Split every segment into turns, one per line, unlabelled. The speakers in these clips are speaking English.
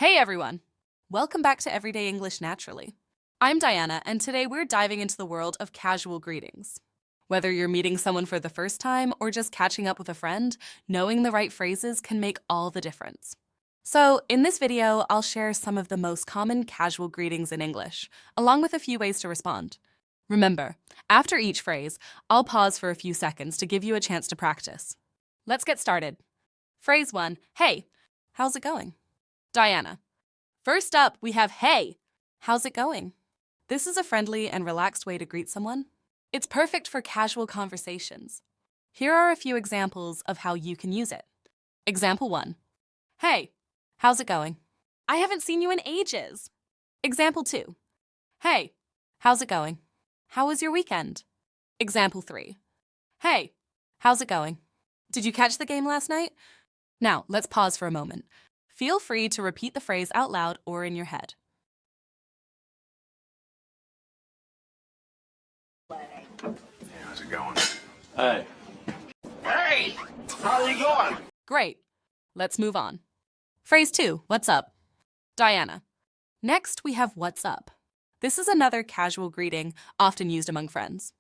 Hey everyone! Welcome back to Everyday English Naturally. I'm Diana, and today we're diving into the world of casual greetings. Whether you're meeting someone for the first time or just catching up with a friend, knowing the right phrases can make all the difference. So, in this video, I'll share some of the most common casual greetings in English, along with a few ways to respond. Remember, after each phrase, I'll pause for a few seconds to give you a chance to practice. Let's get started. Phrase 1, hey, how's it going? Diana. First up, we have hey, how's it going? This is a friendly and relaxed way to greet someone. It's perfect for casual conversations. Here are a few examples of how you can use it. Example 1. Hey, how's it going? I haven't seen you in ages. Example 2. Hey, how's it going? How was your weekend? Example 3. Hey, how's it going? Did you catch the game last night? Now, let's pause for a moment. Feel free to repeat the phrase out loud or in your head.
How's it going?
Hey.
Hey! How you going?
Great. Let's move on. Phrase 2, what's up? Diana. Next, we have what's up. This is another casual greeting often used among friends.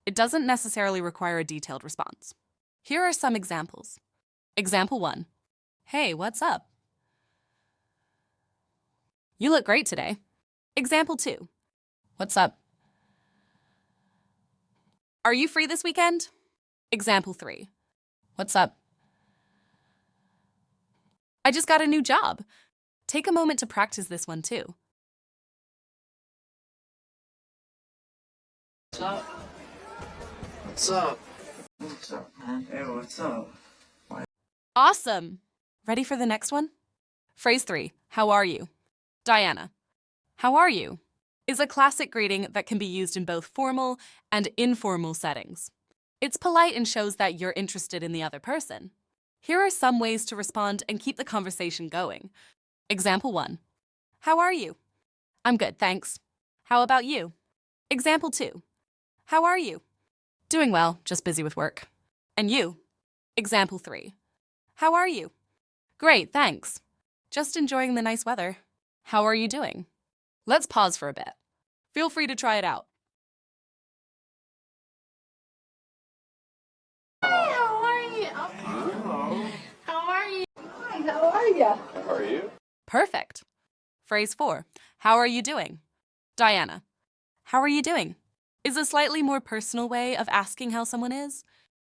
It doesn't necessarily require a detailed response. Here are some examples. Example 1. Hey, what's up? You look great today. Example 2. What's up? Are you free this weekend? Example 3. What's up? I just got a new job. Take a moment to practice this one too.
What's up? What's up? What's up, man? Hey, what's up?
Awesome! Ready for the next one? Phrase 3. How are you? Diana. How are you? Is a classic greeting that can be used in both formal and informal settings. It's polite and shows that you're interested in the other person. Here are some ways to respond and keep the conversation going. Example 1. How are you? I'm good, thanks. How about you? Example 2. How are you? Doing well, just busy with work. And you? Example 3. How are you? Great, thanks. Just enjoying the nice weather. How are you doing? Let's pause for a bit. Feel free to try it out.
How are you?
Hello.
How are you?
Hi, how are you?
How are you?
Perfect. Phrase 4. How are you doing? Diana. How are you doing? Is a slightly more personal way of asking how someone is.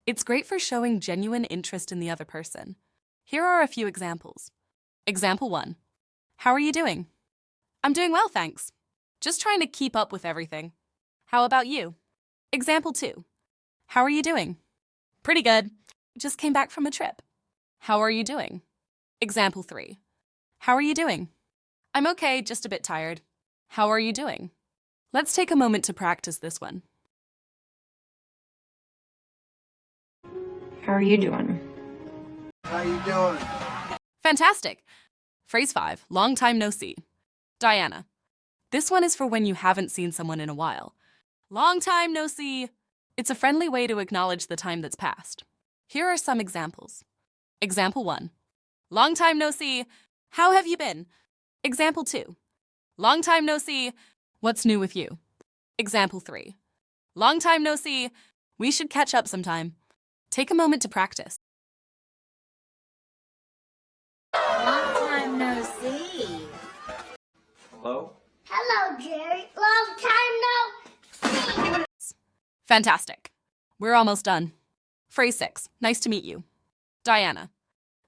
It's great for showing genuine interest in the other person. Here are a few examples. Example 1. How are you doing? I'm doing well, thanks. Just trying to keep up with everything. How about you? Example 2. How are you doing? Pretty good. Just came back from a trip. How are you doing? Example 3. How are you doing? I'm okay, just a bit tired. How are you doing? Let's take a moment to practice this one.
How are you doing?
How you doing?
Fantastic. Phrase 5. Long time no see. Diana. This one is for when you haven't seen someone in a while. Long time no see. It's a friendly way to acknowledge the time that's passed. Here are some examples. Example 1. Long time no see. How have you been? Example 2. Long time no see. What's new with you? Example 3. Long time no see. We should catch up sometime. Take a moment to practice.
Long time no see.
Hello?
Hello, Jerry. Long time no see.
Fantastic. We're almost done. Phrase 6. Nice to meet you. Diana.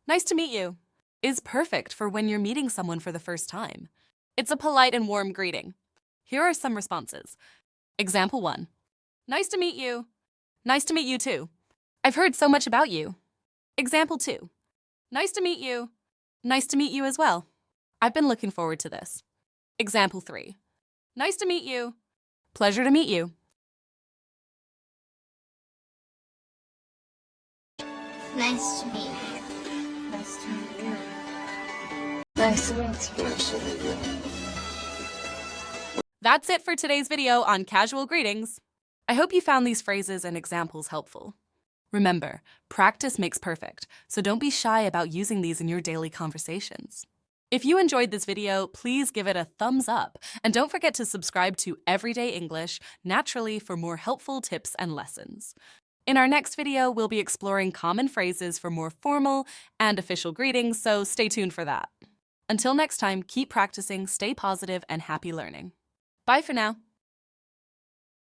Nice to meet you is perfect for when you're meeting someone for the first time. It's a polite and warm greeting. Here are some responses. Example 1. Nice to meet you. Nice to meet you too. I've heard so much about you. Example 2. Nice to meet you. Nice to meet you as well. I've been looking forward to this. Example 3. Nice to meet you. Pleasure to meet you.
Nice to meet you.
Nice to meet you. Nice to meet you.
Nice to meet you.
That's it for today's video on casual greetings. I hope you found these phrases and examples helpful. Remember, practice makes perfect, so don't be shy about using these in your daily conversations. If you enjoyed this video, please give it a thumbs up, and don't forget to subscribe to Everyday English Naturally for more helpful tips and lessons. In our next video, we'll be exploring common phrases for more formal and official greetings, so stay tuned for that. Until next time, keep practicing, stay positive, and happy learning. Bye for now.